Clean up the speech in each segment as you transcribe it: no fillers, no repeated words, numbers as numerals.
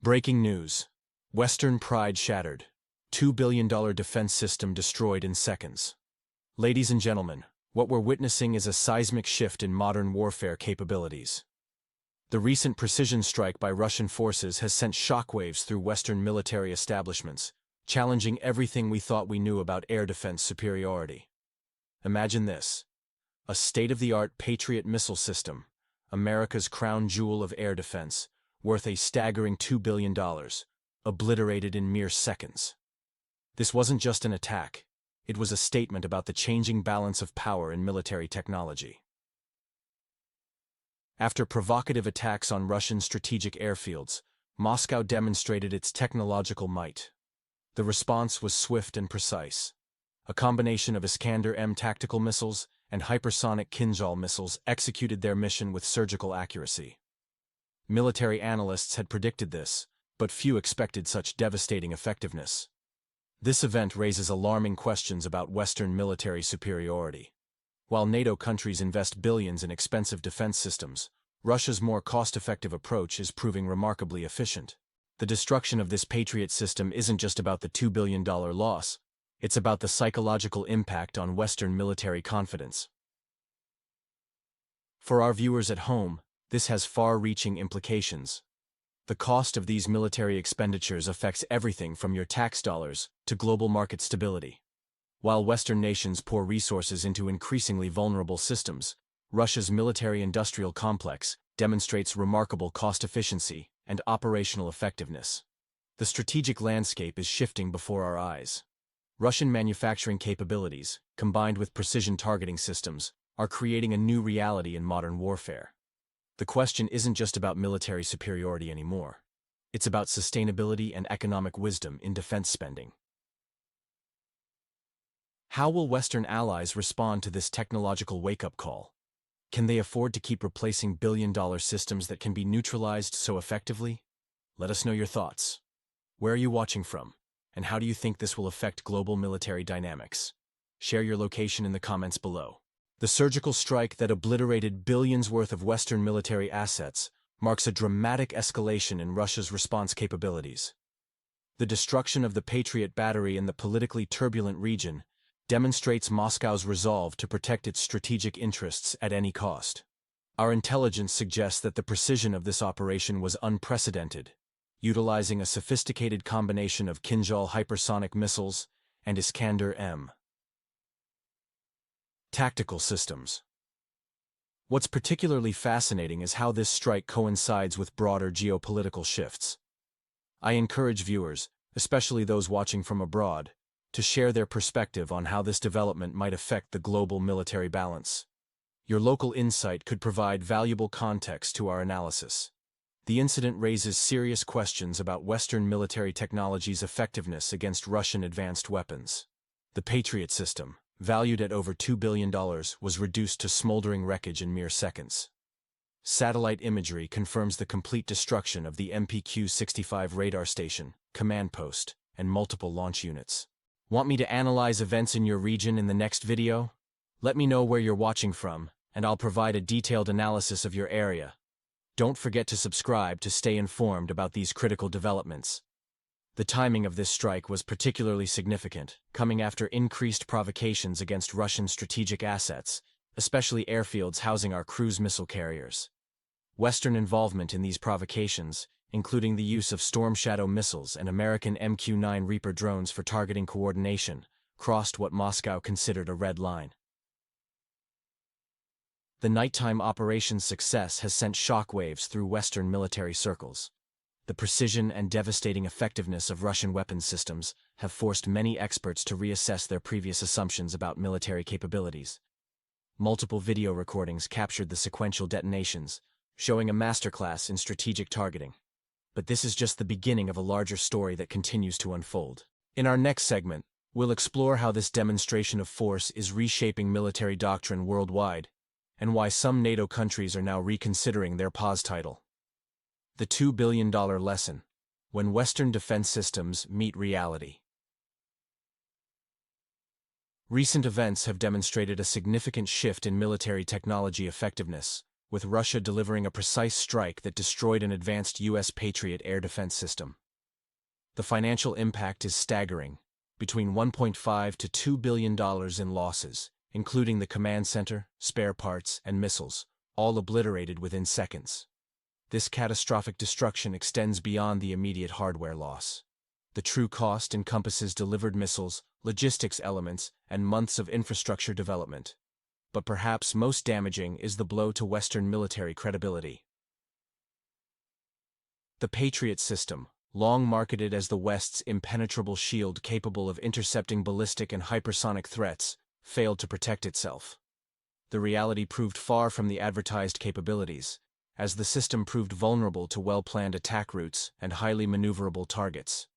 Breaking news. Western pride shattered. $2 billion defense system destroyed in seconds. Ladies and gentlemen, what we're witnessing is a seismic shift in modern warfare capabilities. The recent precision strike by Russian forces has sent shockwaves through Western military establishments, challenging everything we thought we knew about air defense superiority. Imagine this. A state-of-the-art Patriot missile system, America's crown jewel of air defense, worth a staggering $2 billion, obliterated in mere seconds. This wasn't just an attack, it was a statement about the changing balance of power in military technology. After provocative attacks on Russian strategic airfields, Moscow demonstrated its technological might. The response was swift and precise. A combination of Iskander-M tactical missiles and hypersonic Kinzhal missiles executed their mission with surgical accuracy. Military analysts had predicted this, but few expected such devastating effectiveness. This event raises alarming questions about Western military superiority. While NATO countries invest billions in expensive defense systems, Russia's more cost-effective approach is proving remarkably efficient. The destruction of this Patriot system isn't just about the $2 billion loss, it's about the psychological impact on Western military confidence. For our viewers at home, this has far-reaching implications. The cost of these military expenditures affects everything from your tax dollars to global market stability. While Western nations pour resources into increasingly vulnerable systems, Russia's military-industrial complex demonstrates remarkable cost efficiency and operational effectiveness. The strategic landscape is shifting before our eyes. Russian manufacturing capabilities, combined with precision targeting systems, are creating a new reality in modern warfare. The question isn't just about military superiority anymore. It's about sustainability and economic wisdom in defense spending. How will Western allies respond to this technological wake-up call? Can they afford to keep replacing billion-dollar systems that can be neutralized so effectively? Let us know your thoughts. Where are you watching from? And how do you think this will affect global military dynamics? Share your location in the comments below. The surgical strike that obliterated billions worth of Western military assets marks a dramatic escalation in Russia's response capabilities. The destruction of the Patriot battery in the politically turbulent region demonstrates Moscow's resolve to protect its strategic interests at any cost. Our intelligence suggests that the precision of this operation was unprecedented, utilizing a sophisticated combination of Kinzhal hypersonic missiles and Iskander-M tactical systems. What's particularly fascinating is how this strike coincides with broader geopolitical shifts. I encourage viewers, especially those watching from abroad, to share their perspective on how this development might affect the global military balance. Your local insight could provide valuable context to our analysis. The incident raises serious questions about Western military technology's effectiveness against Russian advanced weapons. The Patriot system, valued at over $2 billion, was reduced to smoldering wreckage in mere seconds. Satellite imagery confirms the complete destruction of the MPQ-65 radar station, command post, and multiple launch units. Want me to analyze events in your region in the next video? Let me know where you're watching from, and I'll provide a detailed analysis of your area. Don't forget to subscribe to stay informed about these critical developments. The timing of this strike was particularly significant, coming after increased provocations against Russian strategic assets, especially airfields housing our cruise missile carriers. Western involvement in these provocations, including the use of Storm Shadow missiles and American MQ-9 Reaper drones for targeting coordination, crossed what Moscow considered a red line. The nighttime operation's success has sent shockwaves through Western military circles. The precision and devastating effectiveness of Russian weapons systems have forced many experts to reassess their previous assumptions about military capabilities. Multiple video recordings captured the sequential detonations, showing a masterclass in strategic targeting. But this is just the beginning of a larger story that continues to unfold. In our next segment, we'll explore how this demonstration of force is reshaping military doctrine worldwide, and why some NATO countries are now reconsidering their pause title. The $2 billion lesson: when Western defense systems meet reality. Recent events have demonstrated a significant shift in military technology effectiveness, with Russia delivering a precise strike that destroyed an advanced U.S. Patriot air defense system. The financial impact is staggering, between $1.5 to $2 billion in losses, including the command center, spare parts, and missiles, all obliterated within seconds. This catastrophic destruction extends beyond the immediate hardware loss. The true cost encompasses delivered missiles, logistics elements, and months of infrastructure development. But perhaps most damaging is the blow to Western military credibility. The Patriot system, long marketed as the West's impenetrable shield capable of intercepting ballistic and hypersonic threats, failed to protect itself. The reality proved far from the advertised capabilities, as the system proved vulnerable to well-planned attack routes and highly maneuverable targets.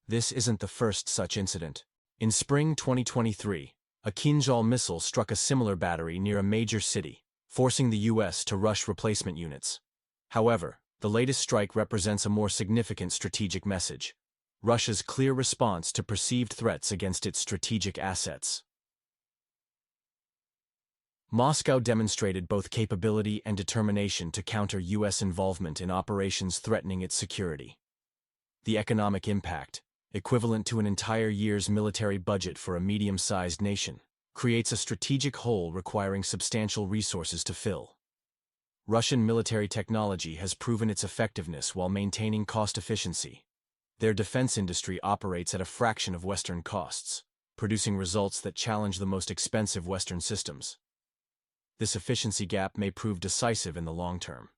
This isn't the first such incident. In spring 2023, a Kinzhal missile struck a similar battery near a major city, forcing the U.S. to rush replacement units. However, the latest strike represents a more significant strategic message: Russia's clear response to perceived threats against its strategic assets. Moscow demonstrated both capability and determination to counter U.S. involvement in operations threatening its security. The economic impact, equivalent to an entire year's military budget for a medium-sized nation, creates a strategic hole requiring substantial resources to fill. Russian military technology has proven its effectiveness while maintaining cost efficiency. Their defense industry operates at a fraction of Western costs, producing results that challenge the most expensive Western systems. This efficiency gap may prove decisive in the long term.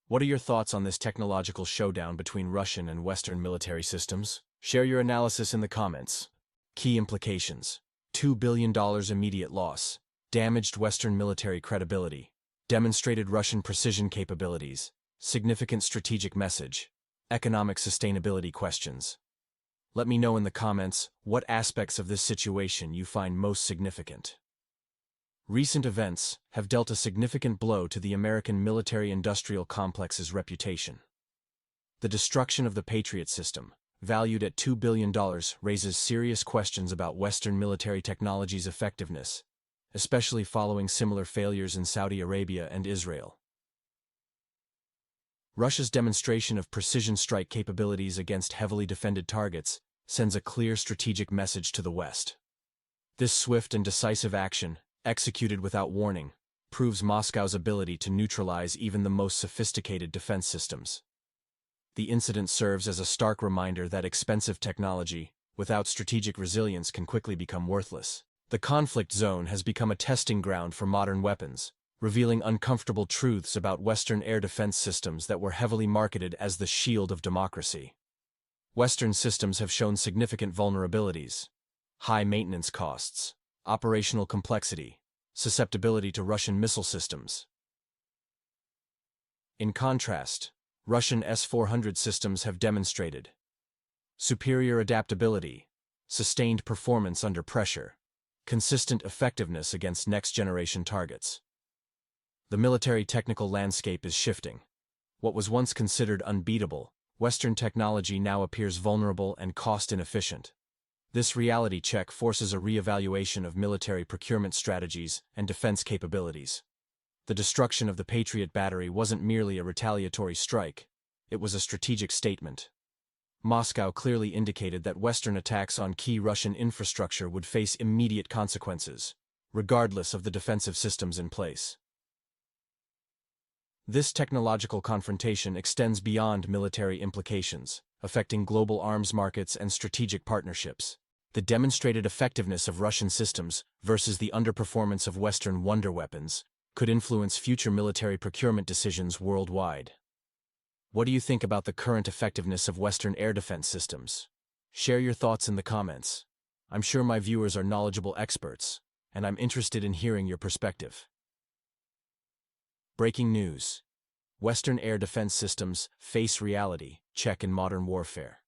What are your thoughts on this technological showdown between Russian and Western military systems? Share your analysis in the comments. Key implications: $2 billion immediate loss, damaged Western military credibility, demonstrated Russian precision capabilities, significant strategic message, economic sustainability questions. Let me know in the comments what aspects of this situation you find most significant. Recent events have dealt a significant blow to the American military-industrial complex's reputation. The destruction of the Patriot system, valued at $2 billion, raises serious questions about Western military technology's effectiveness, especially following similar failures in Saudi Arabia and Israel. Russia's demonstration of precision strike capabilities against heavily defended targets sends a clear strategic message to the West. This swift and decisive action, executed without warning, proves Moscow's ability to neutralize even the most sophisticated defense systems. The incident serves as a stark reminder that expensive technology, without strategic resilience, can quickly become worthless. The conflict zone has become a testing ground for modern weapons, revealing uncomfortable truths about Western air defense systems that were heavily marketed as the shield of democracy. Western systems have shown significant vulnerabilities: high maintenance costs, operational complexity, susceptibility to Russian missile systems. In contrast, Russian S-400 systems have demonstrated superior adaptability, sustained performance under pressure, consistent effectiveness against next-generation targets. The military technical landscape is shifting. What was once considered unbeatable, Western technology now appears vulnerable and cost-inefficient. This reality check forces a reevaluation of military procurement strategies and defense capabilities. The destruction of the Patriot battery wasn't merely a retaliatory strike, it was a strategic statement. Moscow clearly indicated that Western attacks on key Russian infrastructure would face immediate consequences, regardless of the defensive systems in place. This technological confrontation extends beyond military implications, affecting global arms markets and strategic partnerships. The demonstrated effectiveness of Russian systems versus the underperformance of Western wonder weapons could influence future military procurement decisions worldwide. What do you think about the current effectiveness of Western air defense systems? Share your thoughts in the comments. I'm sure my viewers are knowledgeable experts, and I'm interested in hearing your perspective. Breaking news: Western air defense systems face reality check in modern warfare.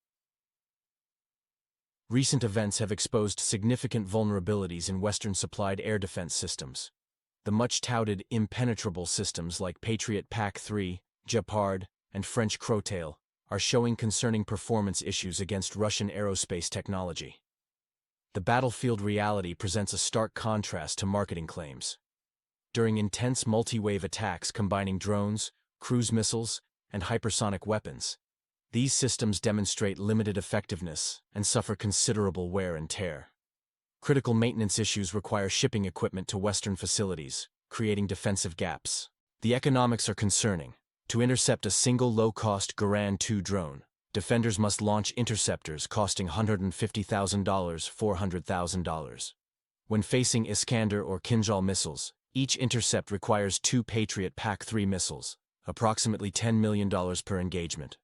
Recent events have exposed significant vulnerabilities in Western-supplied air defense systems. The much-touted impenetrable systems like Patriot PAC-3, Gepard, and French Crowtail are showing concerning performance issues against Russian aerospace technology. The battlefield reality presents a stark contrast to marketing claims. during intense multi-wave attacks combining drones, cruise missiles, and hypersonic weapons. These systems demonstrate limited effectiveness and suffer considerable wear and tear. Critical maintenance issues require shipping equipment to Western facilities, creating defensive gaps. The economics are concerning. To intercept a single low-cost Garand-2 drone, defenders must launch interceptors costing $150,000, $400,000. When facing Iskander or Kinzhal missiles, each intercept requires 2 Patriot PAC-3 missiles, approximately $10 million per engagement.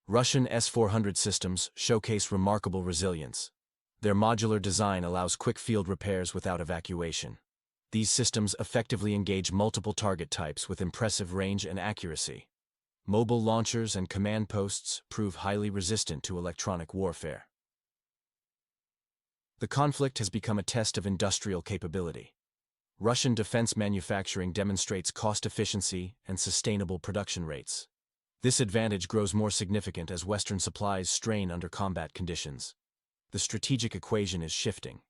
Russian S-400 systems showcase remarkable resilience. Their modular design allows quick field repairs without evacuation. These systems effectively engage multiple target types with impressive range and accuracy. Mobile launchers and command posts prove highly resistant to electronic warfare. The conflict has become a test of industrial capability. Russian defense manufacturing demonstrates cost efficiency and sustainable production rates. This advantage grows more significant as Western supplies strain under combat conditions. The strategic equation is shifting.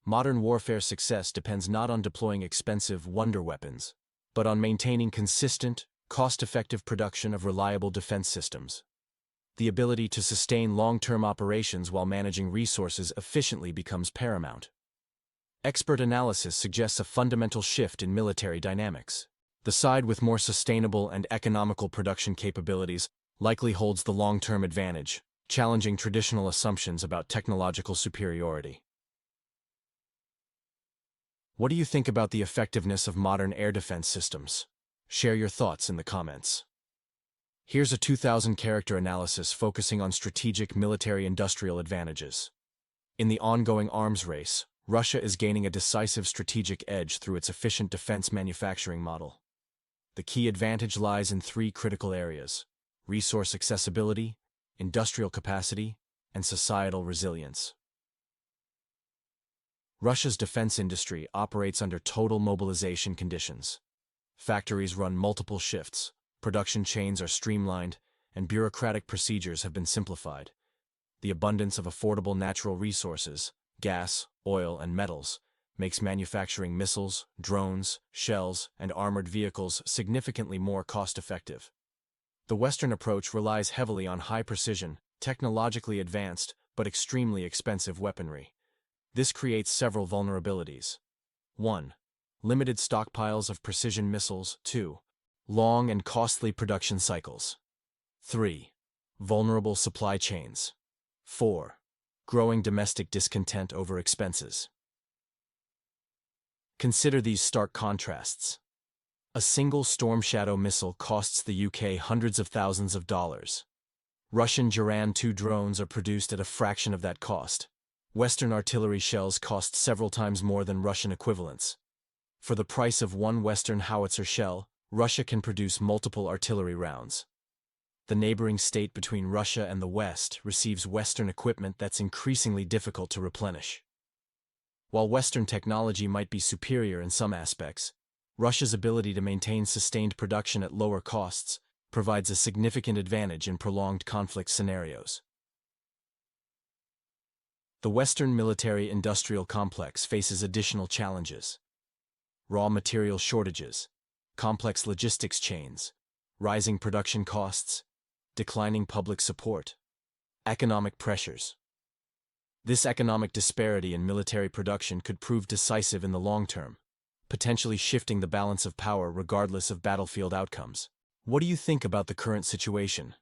Modern warfare success depends not on deploying expensive wonder weapons, but on maintaining consistent, cost-effective production of reliable defense systems. The ability to sustain long-term operations while managing resources efficiently becomes paramount. Expert analysis suggests a fundamental shift in military dynamics. The side with more sustainable and economical production capabilities likely holds the long-term advantage, challenging traditional assumptions about technological superiority. What do you think about the effectiveness of modern air defense systems? Share your thoughts in the comments. Here's a 2,000-character analysis focusing on strategic military-industrial advantages. In the ongoing arms race, Russia is gaining a decisive strategic edge through its efficient defense manufacturing model. The key advantage lies in 3 critical areas: resource accessibility, industrial capacity, and societal resilience. Russia's defense industry operates under total mobilization conditions. Factories run multiple shifts, production chains are streamlined, and bureaucratic procedures have been simplified. The abundance of affordable natural resources, gas, oil, and metals, makes manufacturing missiles, drones, shells, and armored vehicles significantly more cost-effective. The Western approach relies heavily on high-precision, technologically advanced, but extremely expensive weaponry. This creates several vulnerabilities. 1. Limited stockpiles of precision missiles. 2. Long and costly production cycles. 3. Vulnerable supply chains. 4. Growing domestic discontent over expenses. Consider these stark contrasts. A single Storm Shadow missile costs the UK hundreds of thousands of dollars. Russian Garand-2 drones are produced at a fraction of that cost. Western artillery shells cost several times more than Russian equivalents. For the price of one Western howitzer shell, Russia can produce multiple artillery rounds. The neighboring state between Russia and the West receives Western equipment that's increasingly difficult to replenish. While Western technology might be superior in some aspects, Russia's ability to maintain sustained production at lower costs provides a significant advantage in prolonged conflict scenarios. The Western military-industrial complex faces additional challenges: raw material shortages, complex logistics chains, rising production costs, declining public support, economic pressures. This economic disparity in military production could prove decisive in the long term, potentially shifting the balance of power regardless of battlefield outcomes. What do you think about the current situation?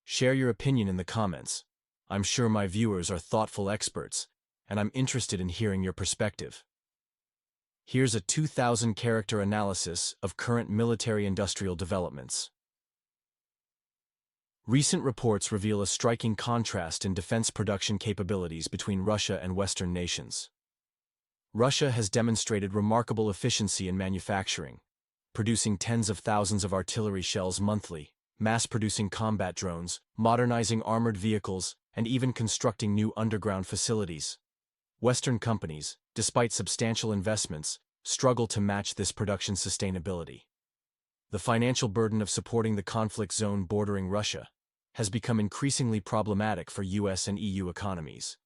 Share your opinion in the comments. I'm sure my viewers are thoughtful experts, and I'm interested in hearing your perspective. Here's a 2,000-character analysis of current military-industrial developments. Recent reports reveal a striking contrast in defense production capabilities between Russia and Western nations. Russia has demonstrated remarkable efficiency in manufacturing, producing tens of thousands of artillery shells monthly, mass-producing combat drones, modernizing armored vehicles, and even constructing new underground facilities. Western companies, despite substantial investments, struggle to match this production sustainability. The financial burden of supporting the conflict zone bordering Russia has become increasingly problematic for US and EU economies.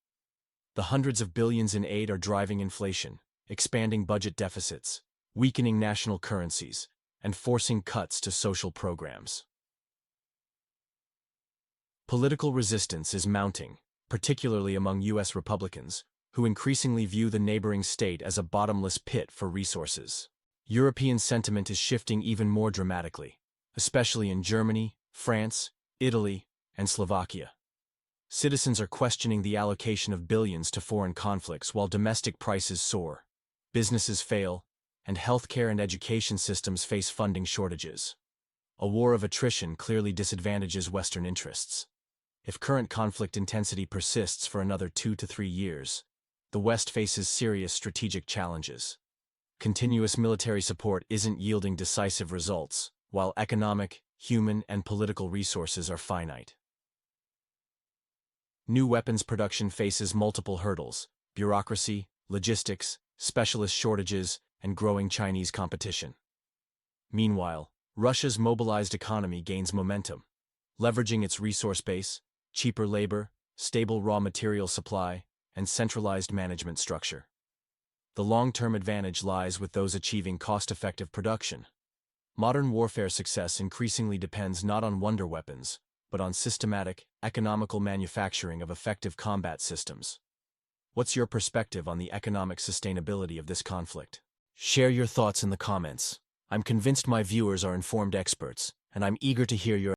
The hundreds of billions in aid are driving inflation, expanding budget deficits, weakening national currencies, and forcing cuts to social programs. Political resistance is mounting, particularly among U.S. Republicans, who increasingly view the neighboring state as a bottomless pit for resources. European sentiment is shifting even more dramatically, especially in Germany, France, Italy, and Slovakia. Citizens are questioning the allocation of billions to foreign conflicts while domestic prices soar, businesses fail, and healthcare and education systems face funding shortages. A war of attrition clearly disadvantages Western interests. If current conflict intensity persists for another 2 to 3 years, the West faces serious strategic challenges. Continuous military support isn't yielding decisive results, while economic, human, and political resources are finite. New weapons production faces multiple hurdles: bureaucracy, logistics, specialist shortages, and growing Chinese competition. Meanwhile, Russia's mobilized economy gains momentum, leveraging its resource base, cheaper labor, stable raw material supply, and centralized management structure. The long-term advantage lies with those achieving cost-effective production. Modern warfare success increasingly depends not on wonder weapons, but on systematic, economical manufacturing of effective combat systems. What's your perspective on the economic sustainability of this conflict? Share your thoughts in the comments. I'm convinced my viewers are informed experts, and I'm eager to hear your